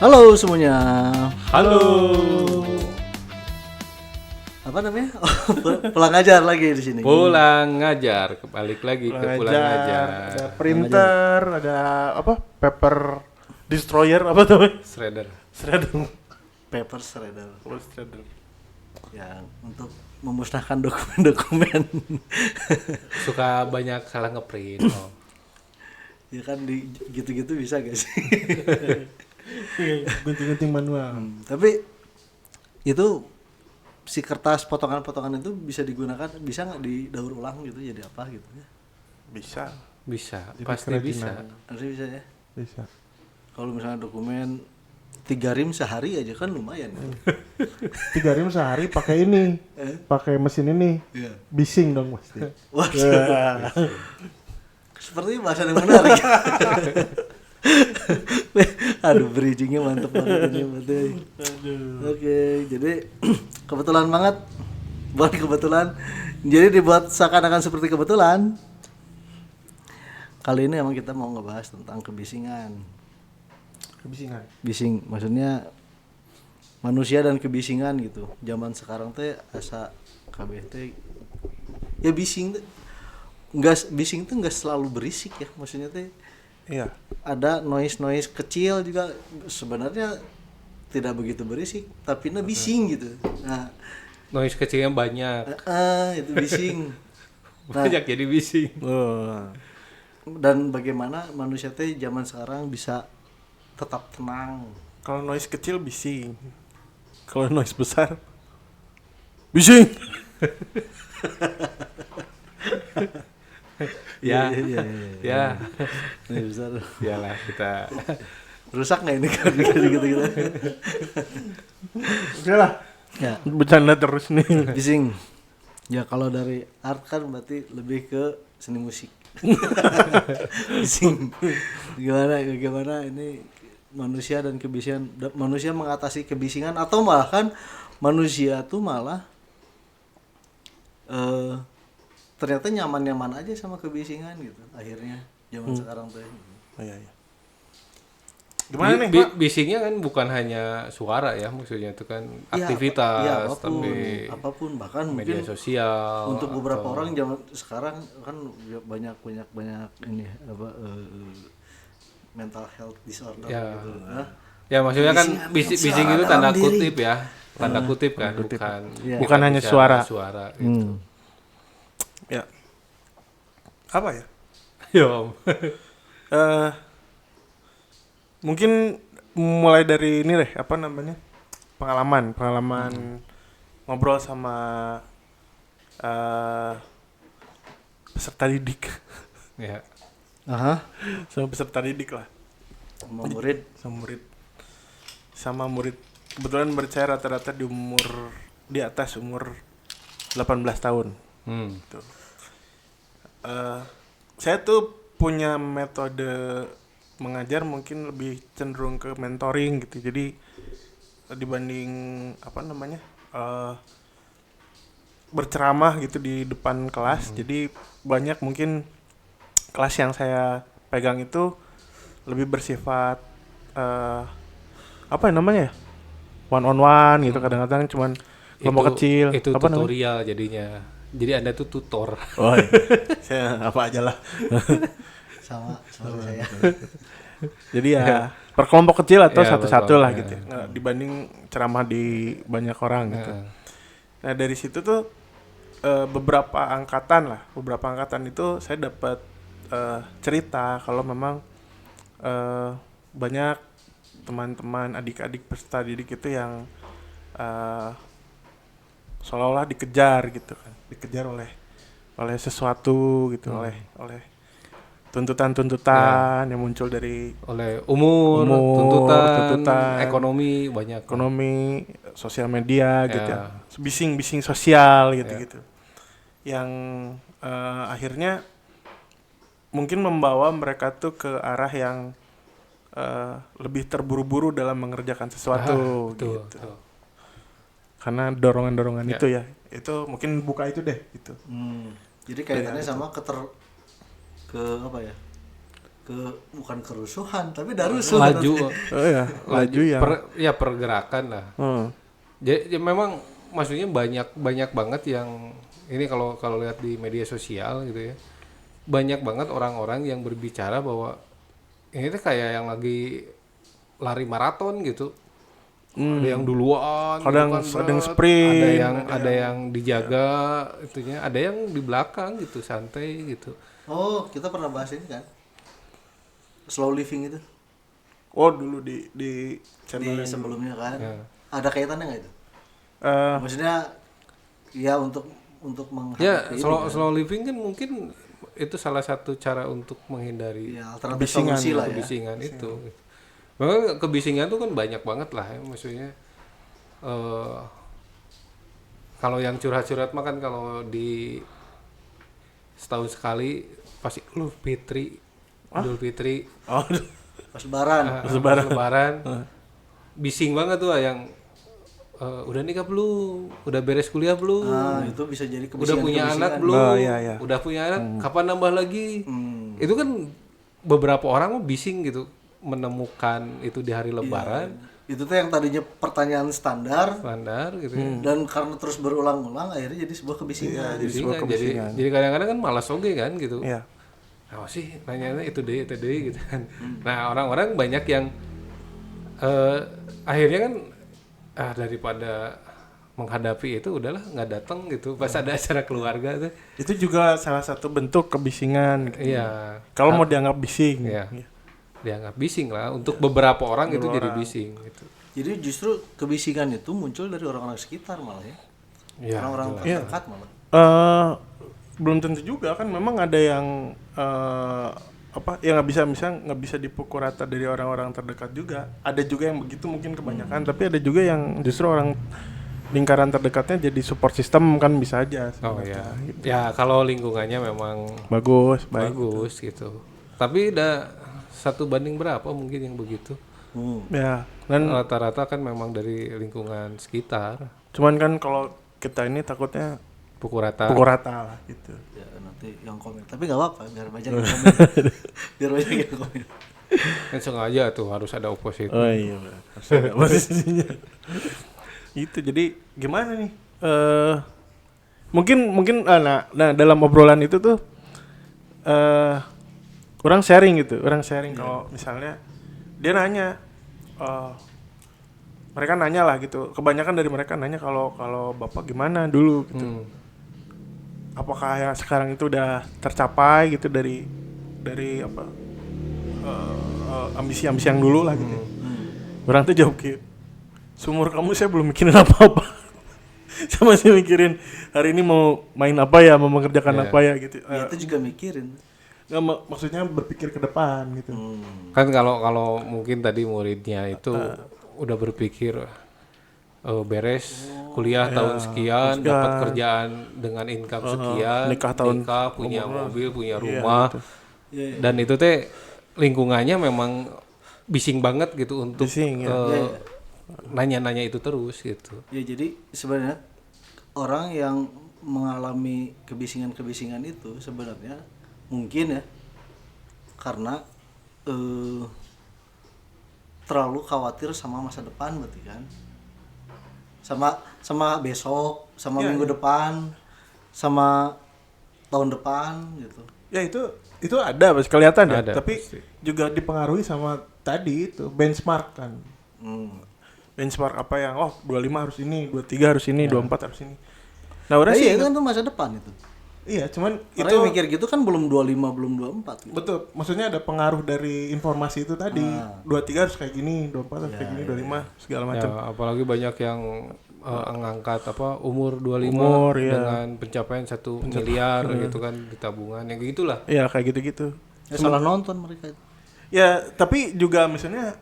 Halo semuanya. Halo. Apa namanya? Pulang ngajar lagi di sini. Pulang ngajar, balik lagi ke pulang ngajar. Ada printer, ada apa? Paper destroyer apa tuh? Shredder. Shredder. Paper shredder. Oh, shredder. Yang untuk memusnahkan dokumen-dokumen. Suka banyak salah ngeprint. Oh. Ya kan di gitu-gitu bisa gak sih? Gunting-gunting manual. Tapi itu si kertas potongan-potongan itu bisa digunakan, bisa nggak didaur ulang gitu jadi apa gitu ya? Bisa. Bisa, Jadi pasti kerajinan. bisa. Harusnya bisa ya. Bisa. Kalau misalnya dokumen 3 rim sehari aja kan lumayan. 3 rim sehari pakai ini. Pakai mesin ini. Iya. Bising dong pasti. Wah. Seperti bahasan yang menarik. Aduh, bridgingnya mantep banget ini, betul. Oke, jadi kebetulan banget, bukan kebetulan. Jadi dibuat seakan-akan seperti kebetulan. Kali ini emang kita mau ngebahas tentang kebisingan. Kebisingan. Bising, maksudnya manusia dan kebisingan gitu. Zaman sekarang teh asa KBT ya bising teh. Bising tuh nggak selalu berisik ya, maksudnya teh. Iya. Ada noise kecil juga sebenarnya tidak begitu berisik, tapi bising gitu. Nah, Noise kecilnya banyak. itu bising. Banyak jadi bising. Dan bagaimana manusia teh zaman sekarang bisa tetap tenang. Kalau noise kecil bising. Kalau noise besar bising. Ya. Iya. Ya. Ini besar. Iyalah kita. Rusak nggak ini kalau gitu. Udah lah. Ya, Bercanda terus nih. bising. Ya kalau dari art kan berarti lebih ke seni musik. Bising. Bagaimana ini manusia dan kebisingan, manusia mengatasi kebisingan atau bahkan manusia tuh malah ternyata nyaman-nyaman aja sama kebisingan gitu akhirnya zaman sekarang tuh. Oh, iya. Gimana nih, Pak? Bisingnya kan bukan hanya suara ya, maksudnya itu kan aktivitas, ya, tapi apapun bahkan media mungkin sosial. untuk beberapa atau- orang zaman sekarang kan banyak ini apa mental health disorder Ya. gitu. Hah? Ya maksudnya kan Kebisingan bising itu suara tanda dalam diri. kutip ya, tanda kutip kan, bukan Iya. Bukan hanya bicara suara. gitu. Ya. Apa ya? Yo. Mungkin mulai dari ini deh, apa namanya? Pengalaman ngobrol sama peserta didik. Ya. Aha. Sama peserta didik lah. Sama murid. Sama murid. Kebetulan murid saya rata-rata di atas umur 18 tahun. Gitu. Saya tuh punya metode mengajar mungkin lebih cenderung ke mentoring gitu. Jadi dibanding apa namanya berceramah gitu di depan kelas. Jadi banyak mungkin kelas yang saya pegang itu lebih bersifat apa namanya ya, one on one gitu. Kadang-kadang cuman kelompok kecil. Itu apa namanya? tutorial jadinya. Jadi Anda tuh tutor. Oh, iya. Saya apa aja lah. sama saya. Jadi ya per kelompok kecil atau Ya, satu-satu lah ya. gitu ya. Nggak dibanding ceramah di banyak orang gitu. Heeh. Nah dari situ tuh beberapa angkatan itu saya dapat cerita kalau memang banyak teman-teman adik-adik peserta didik itu yang seolah-olah dikejar gitu kan, dikejar oleh sesuatu gitu, oleh tuntutan-tuntutan yang muncul dari Oleh umur, tuntutan, ekonomi banyak. ekonomi, sosial media gitu Ya. ya, bising-bising sosial gitu-gitu, yang akhirnya mungkin membawa mereka tuh ke arah yang lebih terburu-buru dalam mengerjakan sesuatu Betul, gitu. betul. Karena dorongan-dorongan Ya. itu ya, itu mungkin buka itu deh gitu. Jadi kaitannya sama ke apa ya? bukan kerusuhan tapi darusuh. laju Oh iya, laju yang pergerakan lah. Jadi memang maksudnya banyak banget yang ini kalau lihat di media sosial gitu ya. Banyak banget orang-orang yang berbicara bahwa ini tuh kayak yang lagi lari maraton gitu. Ada yang duluan, Kadang gitu kan, ada yang berat. sprint, ada yang dijaga itunya, ada yang di belakang gitu, santai gitu. Oh, kita pernah bahas ini kan. Slow living itu oh dulu di di channel yang sebelumnya kan. Ya. Ada kaitannya nggak itu? Maksudnya ya untuk Ya, menghadapi slow living kan mungkin itu salah satu cara untuk menghindari ya alternatif solusi lah ya. kebisingan itu. Memang kebisingan itu kan banyak banget lah ya, maksudnya kalau yang curhat-curhat mah kan kalau di setahun sekali pasti Idul Fitri, oh Pas lebaran. Lebaran, bising banget tuh yang udah nikah belum, udah beres kuliah belum, Nah, itu bisa jadi udah punya anak belum, Oh, iya. udah punya anak, kapan nambah lagi? Hmm. Itu kan beberapa orang mah bising gitu menemukan itu di hari Lebaran, Itu tuh yang tadinya pertanyaan standar standar gitu ya. dan karena terus berulang-ulang akhirnya jadi sebuah kebisingan. Jadi kadang-kadang kan malas oge kan gitu. Iya. Nah, sih nanyanya itu deh gitu kan. Nah, orang-orang banyak yang akhirnya kan daripada menghadapi itu udahlah nggak datang gitu pas ada acara keluarga tuh. Itu juga salah satu bentuk kebisingan gitu. Iya. Kalau mau dianggap bising. Iya. Dianggap bising lah untuk beberapa orang itu jadi bising gitu. Jadi justru kebisingan itu muncul dari orang-orang sekitar malah ya. Iya. Orang-orang terdekat malah. Belum tentu juga kan memang ada yang yang nggak bisa dipukul rata dari orang-orang terdekat juga. Ada juga yang begitu mungkin kebanyakan, tapi ada juga yang justru orang lingkaran terdekatnya jadi support system kan bisa aja. Oh iya. Ya kalau lingkungannya memang Bagus, baik. bagus gitu. Tapi udah 1 banding berapa mungkin yang begitu. Ya, dan Rata-rata kan memang dari lingkungan sekitar. cuman kan kalau kita ini takutnya Pukul rata. pukul rata lah gitu. Ya nanti yang komen. Tapi nggak apa-apa biar banyak yang komen. Biar banyak yang komen. Kan sengaja tuh harus ada opposite. Oh iya, harus ada posisinya. Itu jadi gimana nih? Mungkin nah dalam obrolan itu tuh orang sharing kalau misalnya dia nanya, mereka nanya lah gitu. Kebanyakan dari mereka nanya kalau bapak gimana dulu gitu. Apakah yang sekarang itu udah tercapai gitu dari ambisi-ambisi yang dulu lah gitu. Orang tuh jawab gitu. Seumur kamu saya belum mikirin apa-apa. Saya masih mikirin hari ini mau main apa ya, mau mengerjakan apa ya gitu. Ya, itu juga mikirin. Nggak, maksudnya berpikir ke depan gitu. Kan kalau mungkin tadi muridnya itu udah berpikir beres kuliah tahun sekian, dapat kerjaan dengan income sekian, nikah punya mobil, punya rumah. Gitu. Dan itu teh lingkungannya memang bising banget gitu untuk nanya-nanya itu terus gitu. Ya jadi sebenarnya orang yang mengalami kebisingan-kebisingan itu sebenarnya mungkin ya karena terlalu khawatir sama masa depan berarti kan, sama besok, sama minggu depan, sama tahun depan gitu. Ya itu ada pasti kelihatan ya, Ada, tapi pasti. juga dipengaruhi sama tadi itu benchmark kan. Benchmark apa yang 25 harus ini, 23 harus ini, 24 harus ini. Nah, udah sih Itu kan tuh masa depan itu. iya, cuman Orang itu yang mikir gitu kan belum 25, belum 24 gitu. betul. Maksudnya ada pengaruh dari informasi itu tadi. 23 harus kayak gini, 24 harus kayak gini, 25 segala macam. Ya, apalagi banyak yang ngangkat umur 25 dengan pencapaian 1 miliar gitu kan di tabungan yang gitulah. Iya, kayak gitu-gitu. Ya, salah nonton mereka itu. Ya, tapi juga misalnya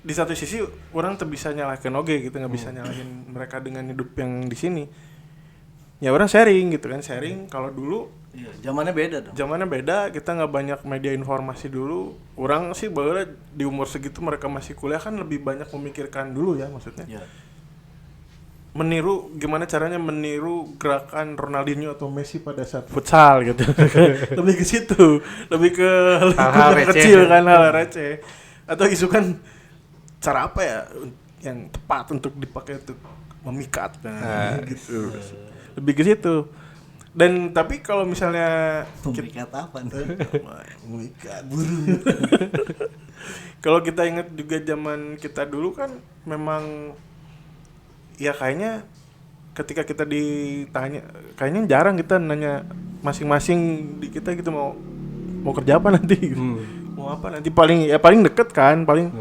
di satu sisi orang tuh bisa nyalahin gitu, nggak bisa nyalahin mereka dengan hidup yang di sini. Ya orang sharing gitu kan, kalau dulu Iya, zamannya beda dong. zamannya beda, kita nggak banyak media informasi dulu. Orang sih bahwa di umur segitu mereka masih kuliah kan lebih banyak memikirkan dulu ya maksudnya. Iya. meniru gimana caranya meniru gerakan Ronaldinho atau Messi pada saat futsal gitu. Lebih ke situ, lebih ke Hal-hal lingkungan receh. kecil kan, hal receh. Atau isu kan cara apa ya yang tepat untuk dipakai untuk memikat gitu. Lebih ke situ. Dan tapi kalau misalnya Memikat apa nih? Memikat burung. kalau kita ingat juga zaman kita dulu kan memang ya kayaknya ketika kita ditanya kayaknya jarang kita nanya masing-masing di kita gitu mau kerja apa nanti gitu. Mau apa nanti paling deket kan paling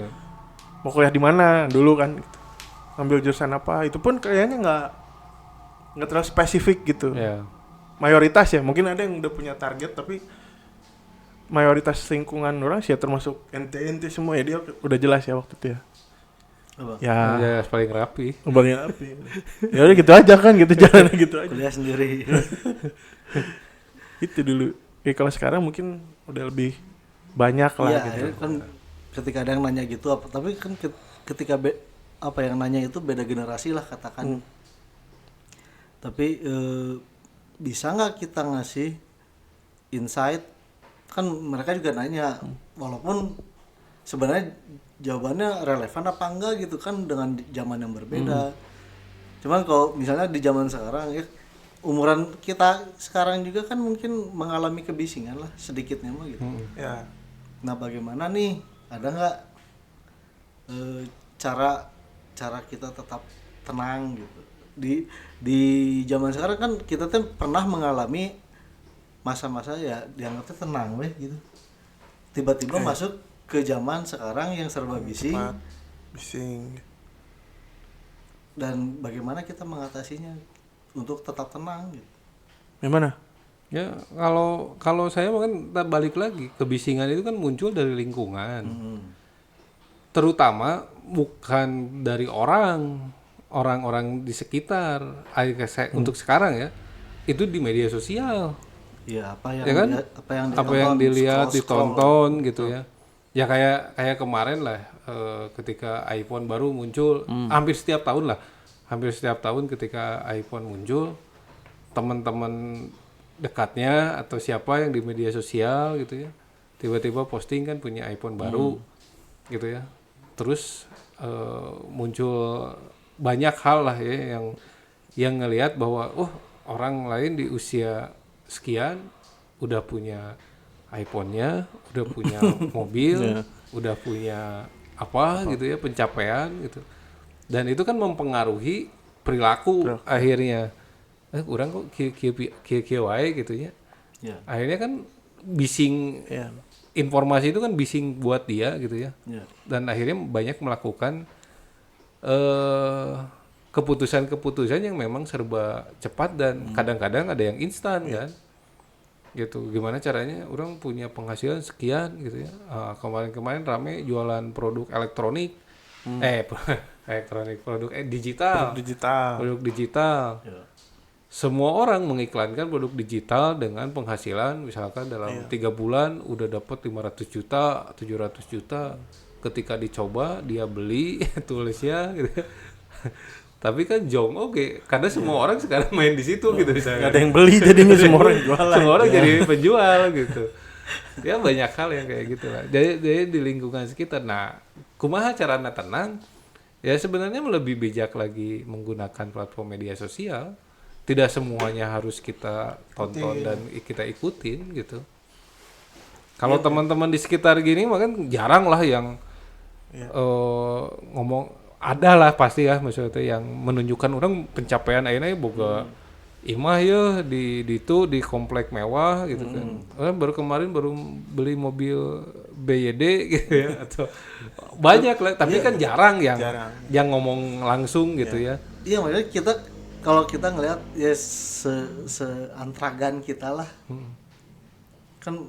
mau kuliah di mana dulu kan gitu. Ambil jurusan apa itu pun kayaknya nggak terlalu spesifik gitu. Ya. Mayoritas ya mungkin ada yang udah punya target tapi mayoritas lingkungan orang sih ya termasuk ente semua ya dia udah jelas ya waktu itu ya. Apa? Ya Ya paling rapi. Ubangnya api. Ya udah gitu aja kan gitu jalan gitu aja. Kuliah sendiri. Itu dulu. Kalau sekarang mungkin udah lebih banyak lah Iya, gitu. kan ketika ada yang nanya gitu apa tapi kan ketika apa yang nanya itu beda generasi lah katakan. Tapi bisa nggak kita ngasih insight kan mereka juga nanya walaupun sebenarnya jawabannya relevan apa enggak gitu kan dengan zaman yang berbeda. Cuman kalau misalnya di zaman sekarang ya umuran kita sekarang juga kan mungkin mengalami kebisingan lah sedikitnya mah gitu. Ya. Nah bagaimana nih ada nggak cara kita tetap tenang gitu di zaman sekarang kan kita tuh pernah mengalami masa-masa ya dianggapnya tenang weh gitu tiba-tiba masuk ke zaman sekarang yang serba bising Bising. dan bagaimana kita mengatasinya untuk tetap tenang gitu. Gimana? Ya kalau saya kan balik lagi kebisingan itu kan muncul dari lingkungan. Terutama bukan dari orang-orang di sekitar. Untuk sekarang ya itu di media sosial. Iya apa yang Ya kan? apa yang dilihat, scroll. ditonton gitu ya. Ya kayak kemarin lah ketika iPhone baru muncul, hampir setiap tahun ketika iPhone muncul, teman-teman dekatnya atau siapa yang di media sosial gitu ya, tiba-tiba posting kan punya iPhone baru gitu ya. Terus muncul banyak hal lah ya yang ngelihat bahwa orang lain di usia sekian udah punya iPhone-nya, udah punya mobil, udah punya apa gitu ya, pencapaian gitu. Dan itu kan mempengaruhi perilaku akhirnya. Orang kok kieu wae gitu ya. Ya. Akhirnya kan bising informasi itu kan bising buat dia gitu ya. Ya. Dan akhirnya banyak melakukan keputusan-keputusan yang memang serba cepat dan kadang-kadang ada yang instan kan gitu. Gimana caranya orang punya penghasilan sekian gitu ya. Kemarin-kemarin rame jualan produk elektronik produk digital produk digital Ya. semua orang mengiklankan produk digital dengan penghasilan misalkan dalam 3 bulan udah dapat 500 juta 700 juta ketika dicoba dia beli tulisnya gitu. Tapi kan jong karena semua orang sekarang main di situ gitu misalnya. Gak ada yang beli jadinya semua orang jualan. Semua orang jadi penjual gitu. Ya banyak hal yang kayak gitu lah. Jadi di lingkungan sekitar. Nah, kumaha carana tenang? Ya sebenarnya lebih bijak lagi menggunakan platform media sosial. Tidak semuanya harus kita tonton dan kita ikutin gitu. Kalau teman-teman di sekitar gini mah kan jarang lah yang ngomong ada lah pasti ya maksudnya yang menunjukkan orang pencapaian akhirnya boga imah ya di komplek mewah gitu kan. Orang baru kemarin beli mobil BYD gitu ya atau banyak lah tapi kan jarang yang ngomong langsung gitu ya. Iya makanya kita kalau kita ngelihat ya seantragan kita lah kan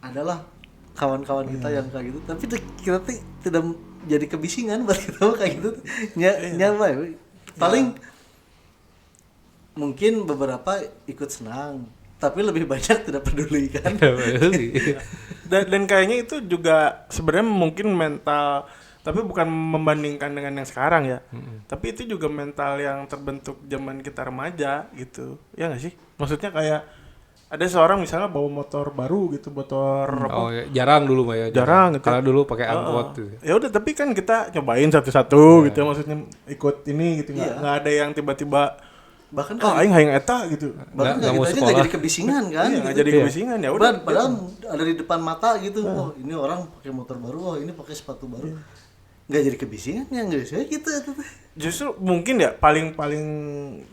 adalah kawan-kawan kita yang kayak gitu tapi kita tidak jadi kebisingan buat kita kayak gitu nyapa ya paling mungkin beberapa ikut senang tapi lebih banyak tidak peduli kan. Dan kayaknya itu juga sebenarnya mungkin mental Tapi bukan membandingkan dengan yang sekarang ya. Tapi itu juga mental yang terbentuk zaman kita remaja gitu. Ya nggak sih? Maksudnya kayak ada seorang misalnya bawa motor baru gitu, motor apa? Oh ya, jarang dulu mah ya. Jarang gitu. Karena dulu pakai angkot gitu. Ya udah, tapi kan kita cobain satu-satu gitu, maksudnya ikut ini gitu, nggak ada yang tiba-tiba Bahkan aing hayang eta gitu. bahkan nggak mau kita aja sekolah. nggak jadi kebisingan kan Iya, gitu. nggak jadi kebisingan ya udah. Padahal ada di depan mata gitu. Oh, ini orang pakai motor baru, oh ini pakai sepatu baru. Nggak jadi kebisingan ya nggak sih gitu. Justru mungkin ya paling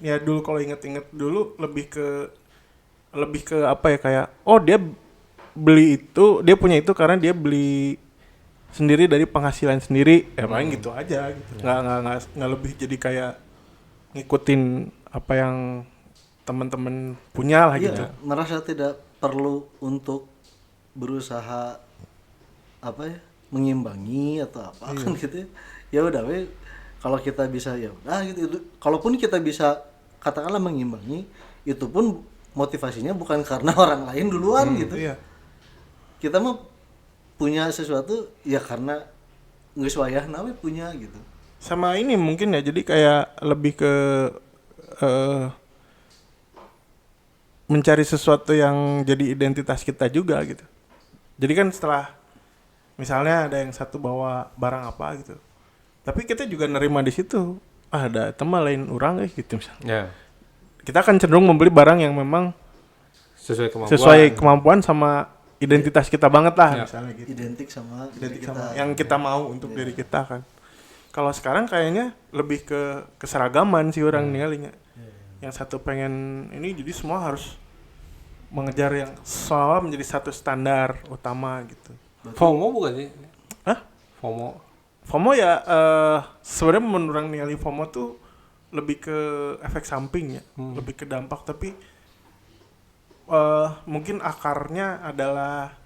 ya dulu kalau inget-inget dulu lebih ke apa ya, kayak oh dia beli itu, dia punya itu karena dia beli sendiri dari penghasilan sendiri, ya paling gitu aja gitu. Nggak lebih jadi kayak ngikutin apa yang teman-teman punya lah gitu. Iya, merasa tidak perlu untuk berusaha apa ya, mengimbangi atau apa kan gitu ya. Ya udah we, kalau kita bisa ya udah gitu. Kalaupun kita bisa katakanlah mengimbangi, itu pun motivasinya bukan karena orang lain duluan gitu. Iya. Kita mah punya sesuatu ya karena geus wayahna we punya gitu. Sama ini mungkin ya, jadi kayak lebih ke mencari sesuatu yang jadi identitas kita juga gitu. Jadi kan setelah misalnya ada yang satu bawa barang apa gitu, tapi kita juga nerima di situ, ada teman lain orang gitu misalnya. Ya. Kita akan cenderung membeli barang yang memang Sesuai kemampuan. kemampuan sama identitas kita banget lah, Ya. misalnya gitu. Identik sama diri Identik sama kita. yang kita mau untuk diri kita kan. Kalau sekarang kayaknya lebih ke keseragaman sih orang ningalinya. Yang satu pengen ini, jadi semua harus mengejar yang seolah menjadi satu standar utama gitu. FOMO bukan sih? Hah? FOMO. FOMO ya sebenarnya menurut orang ningali FOMO tuh lebih ke efek samping ya, lebih ke dampak, tapi mungkin akarnya adalah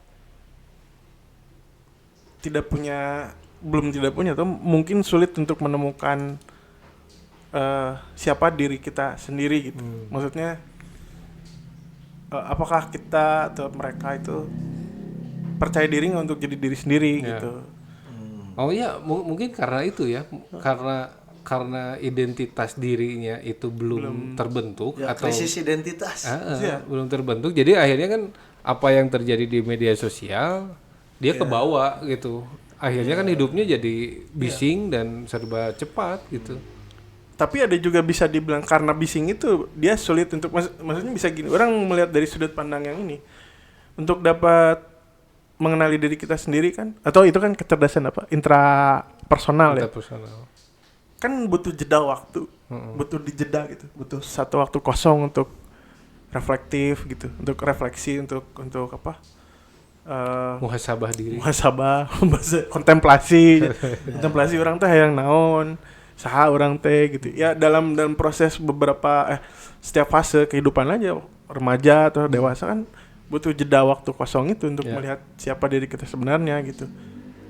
belum tidak punya atau mungkin sulit untuk menemukan siapa diri kita sendiri gitu. Maksudnya apakah kita atau mereka itu percaya diri nggak untuk jadi diri sendiri gitu. Oh iya, mungkin karena itu ya, karena identitas dirinya itu belum terbentuk Ya, atau krisis identitas. belum terbentuk. Jadi akhirnya kan apa yang terjadi di media sosial dia kebawa gitu. Akhirnya kan hidupnya jadi bising dan serba cepat gitu. Tapi ada juga bisa dibilang karena bising itu dia sulit untuk maksudnya bisa gini, orang melihat dari sudut pandang yang ini, untuk dapat mengenali diri kita sendiri kan, atau itu kan kecerdasan apa intrapersonal ya, Personal. kan butuh jeda waktu, butuh dijeda gitu, butuh satu waktu kosong untuk reflektif gitu, untuk refleksi, untuk apa, Muhasabah diri. muhasabah, kontemplasi orang tuh yang naon, saha orang teh gitu ya, dalam proses beberapa setiap fase kehidupan aja, remaja atau dewasa kan butuh jeda waktu kosong itu untuk melihat siapa diri kita sebenarnya gitu.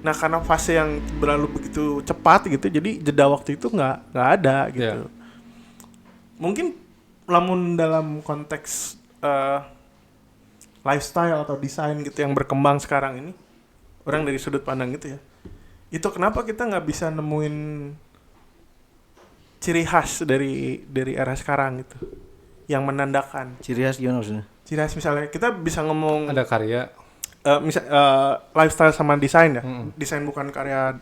Nah karena fase yang berlalu begitu cepat gitu, jadi jeda waktu itu nggak ada gitu. Mungkin lamun dalam konteks lifestyle atau desain gitu yang berkembang sekarang ini, orang dari sudut pandang gitu ya, itu kenapa kita nggak bisa nemuin ciri khas dari era sekarang gitu yang menandakan. Ciri khas gimana maksudnya? Ciri khas misalnya kita bisa ngomong Ada karya. lifestyle sama desain ya. Desain bukan karya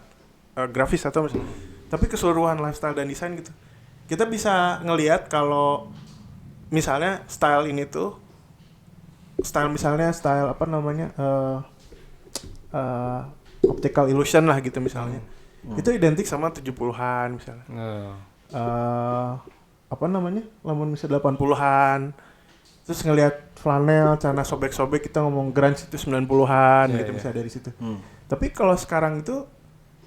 grafis atau misalnya, tapi keseluruhan lifestyle dan desain gitu. Kita bisa ngelihat kalau misalnya style ini tuh style apa namanya optical illusion lah gitu misalnya. Itu identik sama 70-an misalnya. Apa namanya? Lamun misalnya 80-an. Terus ngelihat flanel, celana sobek-sobek, kita ngomong grunge itu 90-an gitu misalnya dari situ. Tapi kalau sekarang itu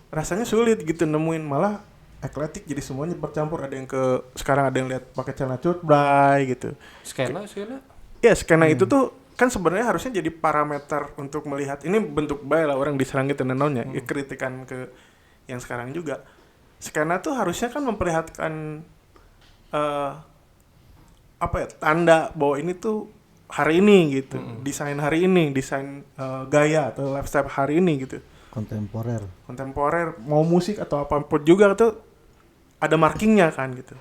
rasanya sulit gitu nemuin, malah ekletik, jadi semuanya bercampur, ada yang sekarang ada yang lihat pakai celana cutbray gitu. Skena. Ya, skena itu tuh kan sebenarnya harusnya jadi parameter untuk melihat ini bentuk baik lah orang diserang gitu nanonnya. Ya, kritikan ke yang sekarang juga. Skena tuh harusnya kan memperlihatkan apa ya, tanda bahwa ini tuh hari ini gitu, desain hari ini, desain gaya atau lifestyle hari ini gitu. kontemporer. mau musik atau apapun juga tuh ada markingnya kan gitu.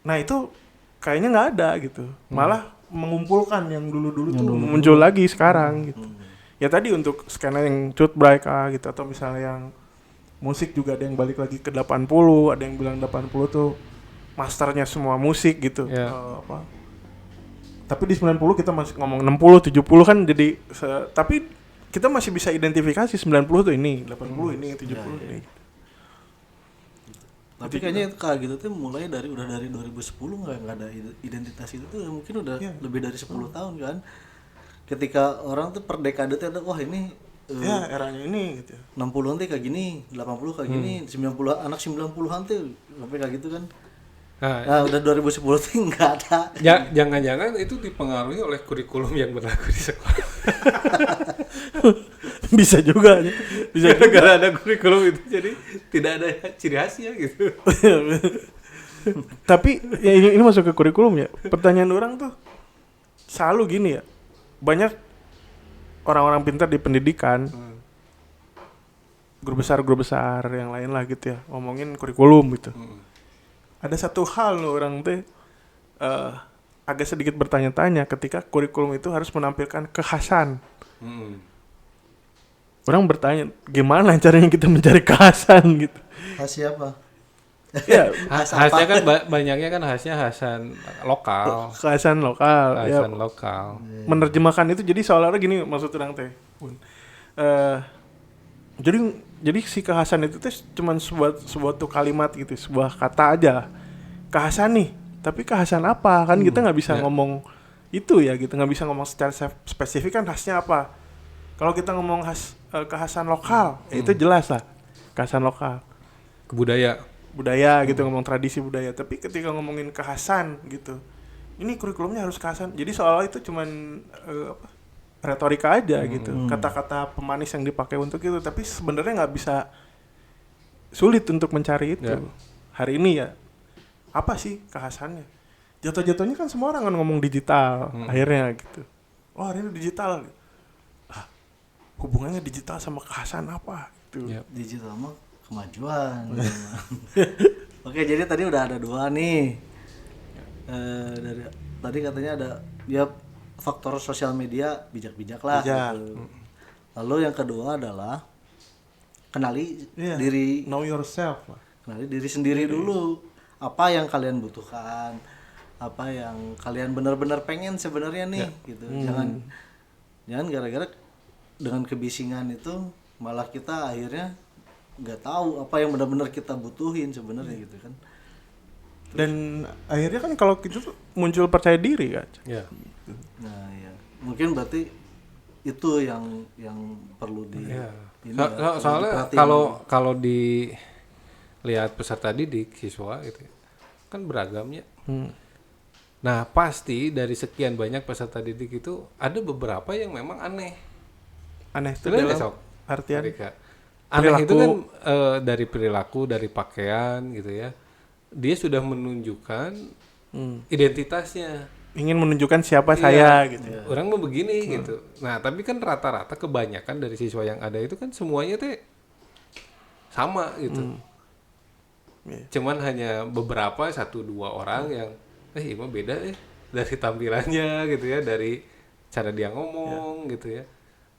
Nah itu kayaknya nggak ada gitu, malah mengumpulkan yang dulu-dulu tuh muncul lagi sekarang gitu. Ya tadi untuk skena yang cut break gitu, atau misalnya yang musik juga ada yang balik lagi ke 80, ada yang bilang 80 tuh masternya semua musik gitu. Tapi di 90 kita masih ngomong 60, 70 kan jadi tapi kita masih bisa identifikasi 90 tuh ini, 80 ini, 70 ini. Tapi kayaknya itu kayak gitu tuh mulai dari 2010 nggak ada identitas itu tuh mungkin udah lebih dari 10 tahun kan. Ketika orang tuh per dekade tuh ada wah ini Eranya ini gitu. 60-an tuh kayak gini, 80 kayak gini, 90 anak 90-an tuh sampai kayak gitu kan. Nah, udah 2010 tuh nggak ada. Jangan-jangan itu dipengaruhi oleh kurikulum yang berlaku di sekolah. Bisa juga. Bisa gara ada kurikulum itu jadi tidak ada ciri khasnya gitu. Tapi ya ini masuk ke kurikulum ya. Pertanyaan orang tuh selalu gini ya. Banyak orang-orang pintar di pendidikan, guru besar yang lain lah gitu ya, ngomongin kurikulum gitu. Ada satu hal loh orang teh agak sedikit bertanya-tanya ketika kurikulum itu harus menampilkan kekhasan. Orang bertanya, gimana caranya kita mencari kekhasan gitu? Khas siapa? Ya, khasnya kan banyaknya kan khasnya khasan lokal. kekhasan lokal. Khasan lokal. Menerjemahkan itu jadi seolah-olah gini maksud orang teh. Jadi si kekhasan itu tuh cuma sebuah tuh kalimat gitu, sebuah kata aja. Kekhasan nih, tapi kekhasan apa? Kan kita nggak bisa ngomong itu ya gitu, nggak bisa ngomong secara spesifik kan khasnya apa. Kalau kita ngomong kekhasan lokal, ya itu jelas lah, kekhasan lokal. Budaya gitu, ngomong tradisi budaya. Tapi ketika ngomongin kekhasan gitu, ini kurikulumnya harus kekhasan. Jadi seolah itu cuman retorika aja gitu, kata-kata pemanis yang dipakai untuk itu. Tapi sebenarnya nggak bisa, sulit untuk mencari itu. Hari ini ya, apa sih kekhasannya? Jatuh-jatuhnya kan semua orang kan ngomong digital, akhirnya gitu. Oh hari ini digital. Hubungannya digital sama kekhasan apa? Gitu. Digital mah kemajuan. Oke, jadi tadi udah ada 2 nih. Dari tadi katanya ada ya faktor sosial media bijak-bijak lah. Gitu. Lalu yang kedua adalah kenali diri, know yourself lah. Kenali diri sendiri dulu. Apa yang kalian butuhkan? Apa yang kalian benar-benar pengen sebenarnya nih gitu. Jangan gara-gara dengan kebisingan itu malah kita akhirnya nggak tahu apa yang benar-benar kita butuhin sebenarnya gitu kan. Dan akhirnya kan kalau gitu tuh muncul percaya diri kan. Nah ya mungkin berarti itu yang perlu soalnya kalau dilihat peserta didik siswa itu kan beragamnya. Nah pasti dari sekian banyak peserta didik itu ada beberapa yang memang aneh itu dalam artian aneh itu kan dari perilaku, dari pakaian gitu ya. Dia sudah menunjukkan identitasnya. Ingin menunjukkan siapa saya gitu. Orang mau begini gitu. Nah, tapi kan rata-rata kebanyakan dari siswa yang ada itu kan semuanya teh sama gitu. Cuman hanya beberapa 1-2 orang yang ini mah beda dari tampilannya gitu ya, dari cara dia ngomong gitu ya.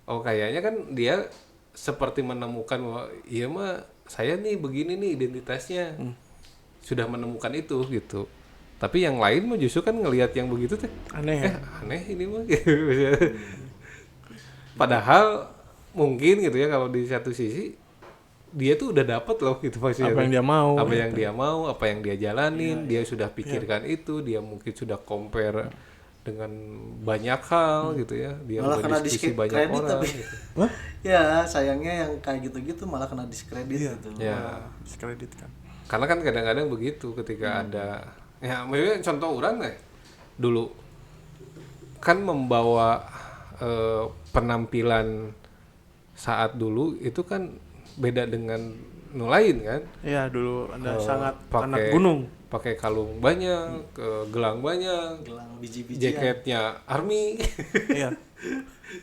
Oh, kayaknya kan dia seperti menemukan bahwa iya mah saya nih begini nih identitasnya. Sudah menemukan itu gitu. Tapi yang lain mah justru kan ngelihat yang begitu teh aneh ini mah gitu. Padahal mungkin gitu ya kalau di satu sisi dia tuh udah dapat loh gitu maksudnya. Apa yang dia mau. Apa yang dia mau, apa yang dia jalanin, dia sudah pikirkan itu, dia mungkin sudah compare dengan banyak hal gitu ya, dia malah kena berdiskusi banyak orang tapi. gitu. Ya sayangnya yang kayak gitu-gitu malah kena diskredit gitu. Ya diskredit kan. Karena kan kadang-kadang begitu ketika ada ya maksudnya contoh orang dulu kan membawa penampilan saat dulu itu kan beda dengan nu lain kan. Iya, dulu Anda sangat Pakai- anak gunung. Pakai kalung banyak, gelang banyak, gelang biji-bijian. jaketnya army. Iya.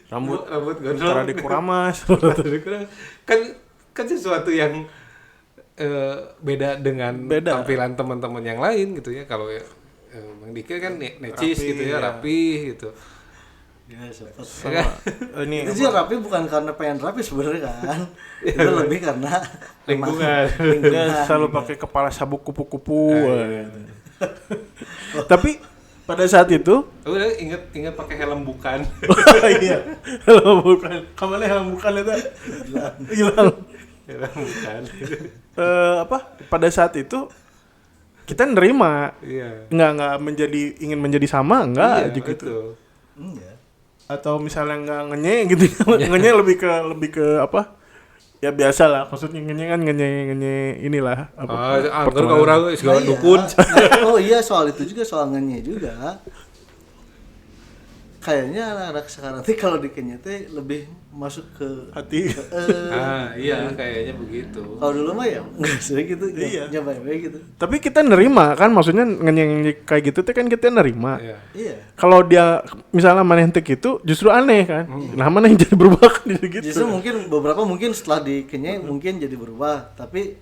Rambut rambut gondrong. cara dikuramas. kan kan sesuatu yang beda dengan Beda. tampilan teman-teman yang lain gitu ya. Kalau ya Bang Diki kan necis Rapi, gitu ya, ya. rapi gitu. Ya, sempet. Sama ini Itu sih rapi bukan karena pengen rapi sebenarnya kan. Itu lebih karena Lingkungan. dia selalu pakai kepala sabuk kupu-kupu. Tapi pada saat itu Udah inget pakai helm bukan. iya, helm bukan. Kemana helm bukan itu? Hilang. Helm bukan. Pada saat itu kita nerima, Iya. nggak ingin menjadi sama, enggak Iya, gitu. betul. Iya. Atau misalnya nggak ngenye gitu, ngenye lebih ke apa? Ya biasa lah, maksudnya ngenye kan ngenye inilah apa? Angker ka urang geus gawe Nah, iya. dukun. Oh iya, soal itu juga, soal ngenye juga. Kayaknya anak-anak sekarang tuh kalau dikenye teh lebih masuk ke Hati. Iya kayaknya begitu. kalau dulu mah ya nggak sih gitu, Iya. nyoba-nyoba gitu. Tapi kita nerima kan, maksudnya ngenye kayak gitu tuh kan kita nerima. Iya. Iya. Kalau dia misalnya mana yang gitu, justru aneh kan. Nah mana yang jadi berubah kan gitu. Justru mungkin beberapa mungkin setelah dikenye mungkin jadi berubah, tapi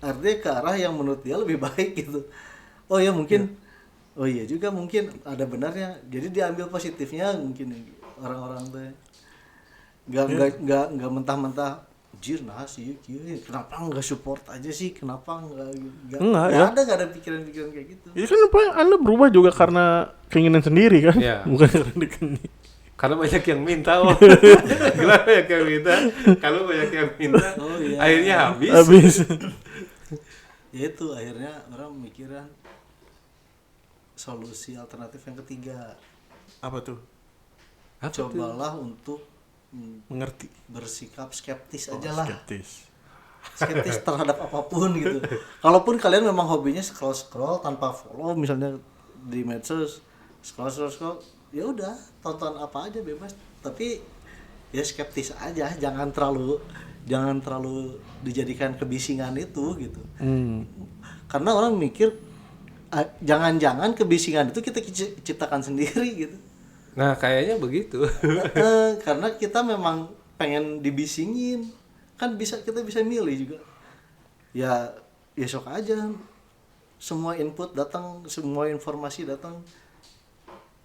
artinya ke arah yang menurut dia lebih baik gitu. Oh ya mungkin, oh iya juga mungkin ada benarnya. Jadi diambil positifnya mungkin orang-orang tuh. Nggak mentah-mentah. Jir nah sih, kenapa nggak support aja sih? Kenapa Enggak, ya. nggak ada pikiran-pikiran kayak gitu. Itu kan apa? Anda berubah juga karena keinginan sendiri kan, Iya. bukan karena dikenye. Karena banyak yang minta, oh. Gila banyak yang minta. Kalau banyak yang minta, Oh, iya. akhirnya habis. Habis. Ya itu akhirnya orang mikiran solusi alternatif yang ketiga. Apa tuh? Apa tuh? Cobalah untuk Mengerti. bersikap skeptis aja lah. Skeptis. Terhadap apapun gitu. Kalaupun kalian memang hobinya scroll tanpa follow misalnya di medsos, scroll, ya udah tonton apa aja bebas. Tapi ya skeptis aja, jangan terlalu dijadikan kebisingan itu gitu. Karena orang mikir jangan-jangan kebisingan itu kita ciptakan sendiri gitu. Nah kayaknya begitu. Karena kita memang pengen dibisingin, kan kita bisa milih juga. Ya sok aja, semua input datang, semua informasi datang.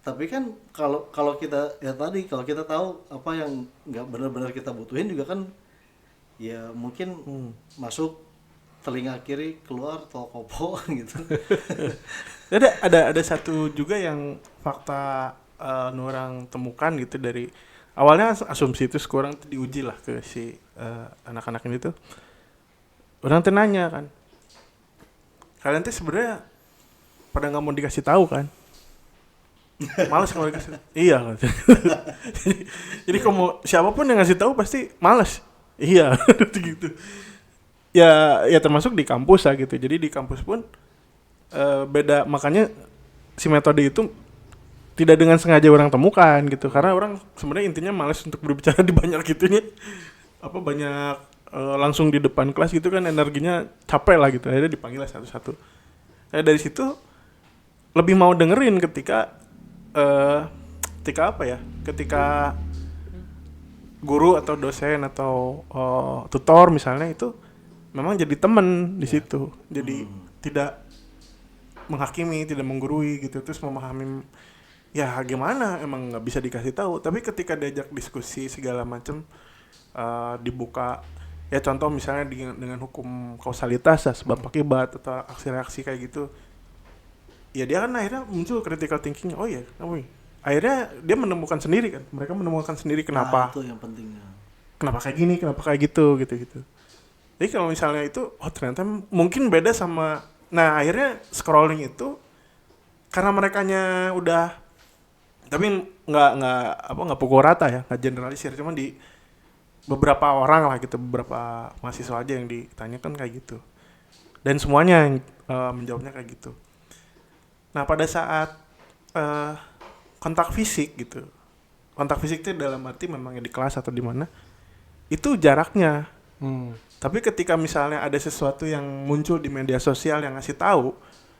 Tapi kan kalau kita ya tadi kalau kita tahu apa yang nggak benar-benar kita butuhin juga kan, ya mungkin masuk telinga kiri keluar tol kopo gitu. Ada satu juga yang fakta orang temukan gitu dari awalnya asumsi itu sekarang tuh diuji lah ke si anak-anak ini tuh. Orang tuh nanya kan, kalian tuh sebenarnya pada nggak mau dikasih tahu kan? Males kalau dikasih. Iya kan. Jadi kalau siapapun yang ngasih tahu pasti males. Iya gitu. Ya termasuk di kampus lah gitu. Jadi di kampus pun beda, makanya si metode itu tidak dengan sengaja orang temukan gitu, karena orang sebenarnya intinya malas untuk berbicara di banyak gitunya, banyak langsung di depan kelas gitu kan, energinya capek lah gitu, akhirnya dipanggil lah satu-satu. Dari situ lebih mau dengerin ketika ketika guru atau dosen atau tutor misalnya itu memang jadi teman di situ, jadi tidak menghakimi, tidak menggurui gitu, terus memahami. Ya gimana, emang nggak bisa dikasih tahu. Tapi ketika diajak diskusi segala macam, dibuka, ya contoh misalnya dengan hukum kausalitas, sebab akibat atau aksi-reaksi kayak gitu, ya dia kan akhirnya muncul critical thinking. Oh iya, akhirnya dia menemukan sendiri kan. Mereka menemukan sendiri kenapa. Nah, itu yang pentingnya. Kenapa kayak gini, kenapa kayak gitu. Jadi kalau misalnya itu, ternyata mungkin beda sama. Nah akhirnya scrolling itu karena merekanya udah. Tapi nggak pukul rata ya, nggak generalisir, cuma di beberapa orang lah gitu, beberapa mahasiswa aja yang ditanyakan kayak gitu, dan semuanya yang menjawabnya kayak gitu. Nah pada saat kontak fisik gitu, kontak fisik itu dalam arti memang di kelas atau di mana, itu jaraknya Tapi ketika misalnya ada sesuatu yang muncul di media sosial yang ngasih tahu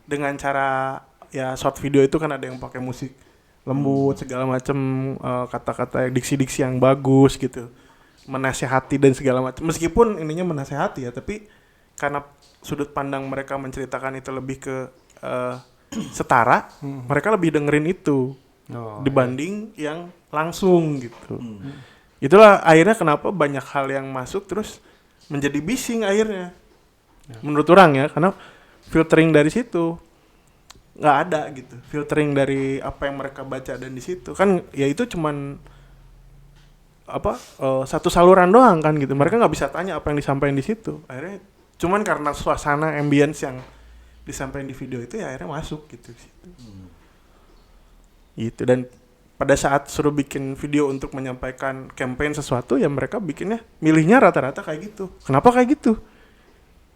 dengan cara ya short video itu kan ada yang pakai musik lembut segala macam, kata-kata diksi-diksi yang bagus gitu, menasehati dan segala macam. Meskipun ininya menasehati ya, tapi karena sudut pandang mereka menceritakan itu lebih ke setara, mereka lebih dengerin itu dibanding yang langsung gitu. Itulah akhirnya kenapa banyak hal yang masuk terus menjadi bising akhirnya. Menurut orang ya, karena filtering dari situ nggak ada gitu. Filtering dari apa yang mereka baca dan di situ kan ya itu cuman satu saluran doang kan gitu. Mereka nggak bisa tanya apa yang disampaikan di situ. Akhirnya cuman karena suasana ambience yang disampaikan di video itu ya akhirnya masuk gitu. Gitu. Dan pada saat suruh bikin video untuk menyampaikan campaign sesuatu ya mereka bikinnya milihnya rata-rata kayak gitu. Kenapa kayak gitu?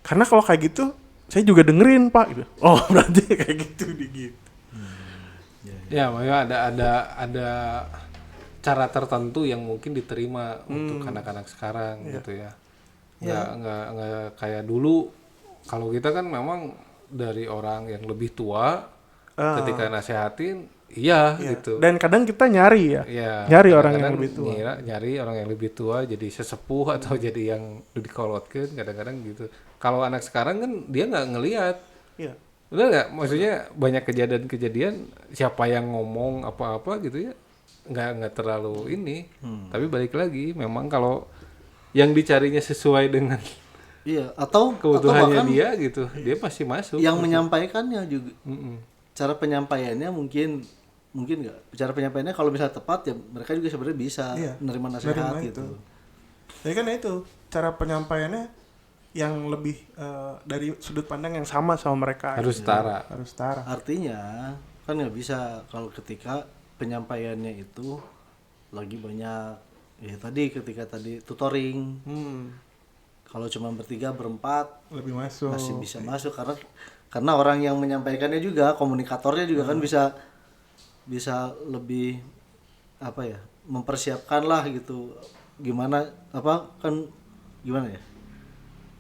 Karena kalau kayak gitu saya juga dengerin Pak gitu. Oh berarti kayak gitu gitu. Ya, makanya ada cara tertentu yang mungkin diterima untuk anak-anak sekarang gitu ya. Nggak kayak dulu. Kalau kita kan memang dari orang yang lebih tua ketika nasehatin gitu. Dan kadang kita nyari ya. Nyari orang yang lebih tua. Nyari orang yang lebih tua jadi sesepuh atau jadi yang lebih kolotkeun kadang-kadang gitu. Kalau anak sekarang kan dia nggak ngelihat. Iya. Udah nggak, maksudnya banyak kejadian-kejadian siapa yang ngomong apa-apa gitu ya, nggak terlalu ini. Tapi balik lagi, memang kalau yang dicarinya sesuai dengan atau kebutuhannya bahkan dia gitu, dia pasti masuk. yang gitu. menyampaikannya juga. Cara penyampaiannya mungkin nggak. Cara penyampaiannya kalau misalnya tepat ya mereka juga sebenarnya bisa menerima nasihat gitu. Jadi kan itu cara penyampaiannya yang lebih dari sudut pandang yang sama mereka Harus gitu. setara. Harus setara. Artinya kan nggak bisa kalau ketika penyampaiannya itu lagi banyak ya ketika tadi tutoring. Kalau cuma bertiga berempat Lebih masuk. masih bisa masuk karena orang yang menyampaikannya juga komunikatornya juga kan bisa lebih mempersiapkan lah gitu gimana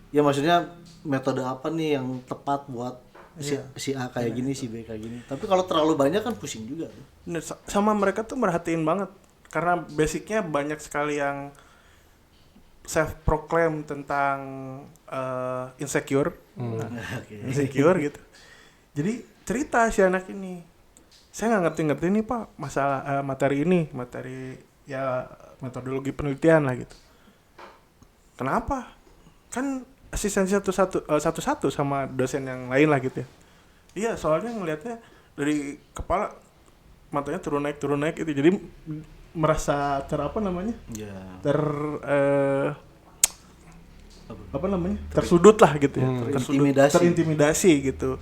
ya maksudnya metode apa nih yang tepat buat si A kayak gini, si B kayak gini. Tapi kalau terlalu banyak kan pusing juga tuh. Bener, sama mereka tuh merhatiin banget karena basicnya banyak sekali yang self proclaim tentang insecure. Insecure gitu. Jadi cerita si anak ini, saya nggak ngerti nih Pak masalah materi ya metodologi penelitian lah gitu. Kenapa? Kan asistensi satu-satu sama dosen yang lain lah gitu ya. Iya, soalnya ngelihatnya dari kepala matanya turun naik itu. Jadi merasa tersudut lah gitu ya. Terintimidasi gitu.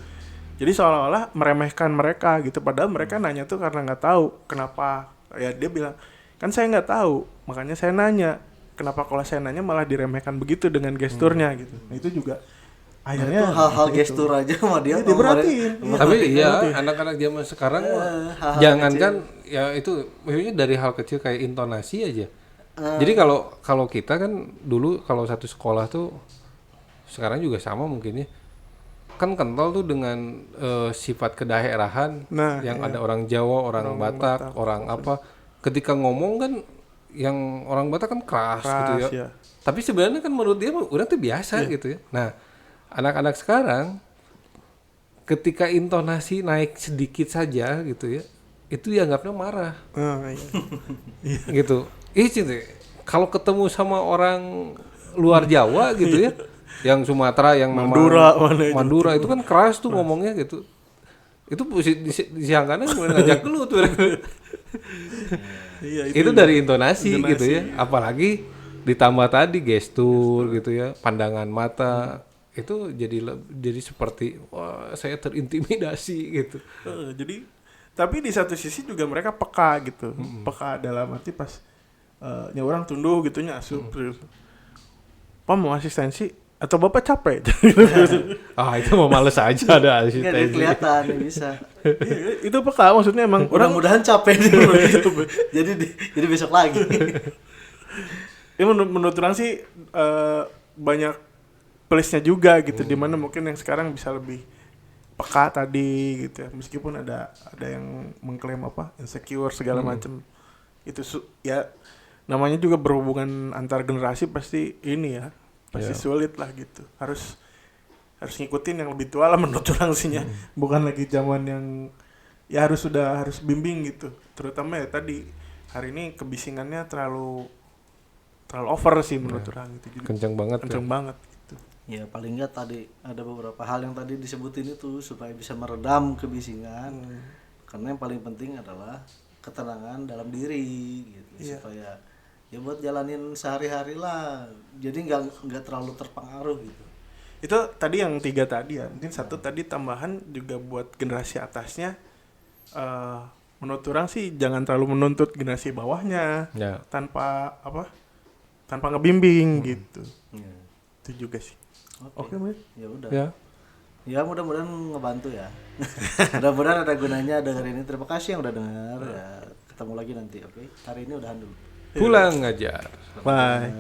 Jadi seolah-olah meremehkan mereka gitu. Padahal mereka nanya tuh karena nggak tahu kenapa. Ya dia bilang, kan saya nggak tahu, makanya saya nanya. Kenapa kalau saya nanya malah diremehkan begitu dengan gesturnya gitu. Nah itu juga akhirnya itu hal-hal gestur aja sama dia diperhatiin. Tapi anak-anak zaman sekarang jangankan ya itu maksudnya dari hal kecil kayak intonasi aja. Jadi kalau kita kan dulu kalau satu sekolah tuh sekarang juga sama mungkin ya. Kan kental tuh dengan sifat kedaerahan yang ada orang Jawa, orang Batak, orang apa. Ketika ngomong kan yang orang Batak kan keras gitu ya. Tapi sebenarnya kan menurut dia udah tuh biasa gitu ya. Nah, anak-anak sekarang ketika intonasi naik sedikit saja gitu ya, itu dianggapnya marah. Gitu. Kalau ketemu sama orang luar Jawa gitu ya, yang Sumatera, yang Madura itu kan keras tuh ngomongnya gitu. Itu disangkanya ngajak lu tuh. Itu dari intonasi gitu ya. Apalagi ditambah tadi gestur gitu ya, pandangan mata. Itu jadi seperti wah saya terintimidasi gitu. Jadi tapi di satu sisi juga mereka peka gitu. Peka dalam arti pas orang tunduh gitunya asup terus. Pak mau asistensi atau Bapak capek? Itu mau males aja ada asistensi. Nggak kelihatan bisa. Itu peka maksudnya emang mudah-mudahan capek dulu gitu. jadi besok lagi. Ya menurut orang sih banyak plus-nya juga gitu, dimana mungkin yang sekarang bisa lebih peka tadi gitu ya, meskipun ada yang mengklaim apa insecure segala macam itu ya namanya juga berhubungan antar generasi pasti ini ya pasti sulit lah gitu, harus ngikutin yang lebih tua lah menurut orang sihnya, bukan lagi zaman yang ya harus bimbing gitu, terutama ya tadi hari ini kebisingannya terlalu over sih menurut orang gitu, jadi Kenceng banget. kenceng banget gitu. Ya paling nggak tadi ada beberapa hal yang tadi disebutin itu supaya bisa meredam kebisingan. Karena yang paling penting adalah ketenangan dalam diri gitu, supaya ya buat jalanin sehari-hari lah. Jadi nggak terlalu terpengaruh gitu. Itu tadi yang 3 tadi ya, mungkin satu tadi tambahan juga buat generasi atasnya, menurut orang sih jangan terlalu menuntut generasi bawahnya tanpa ngebimbing gitu. Itu juga sih. Oke, Mbak. Ya udah. Ya. Ya mudah-mudahan ngebantu ya. Mudah-mudahan ada gunanya dengerin ini. Terima kasih yang udah dengar. Ya, ketemu lagi nanti, oke. Hari ini udahan dulu. Pulang ngajar. Bye.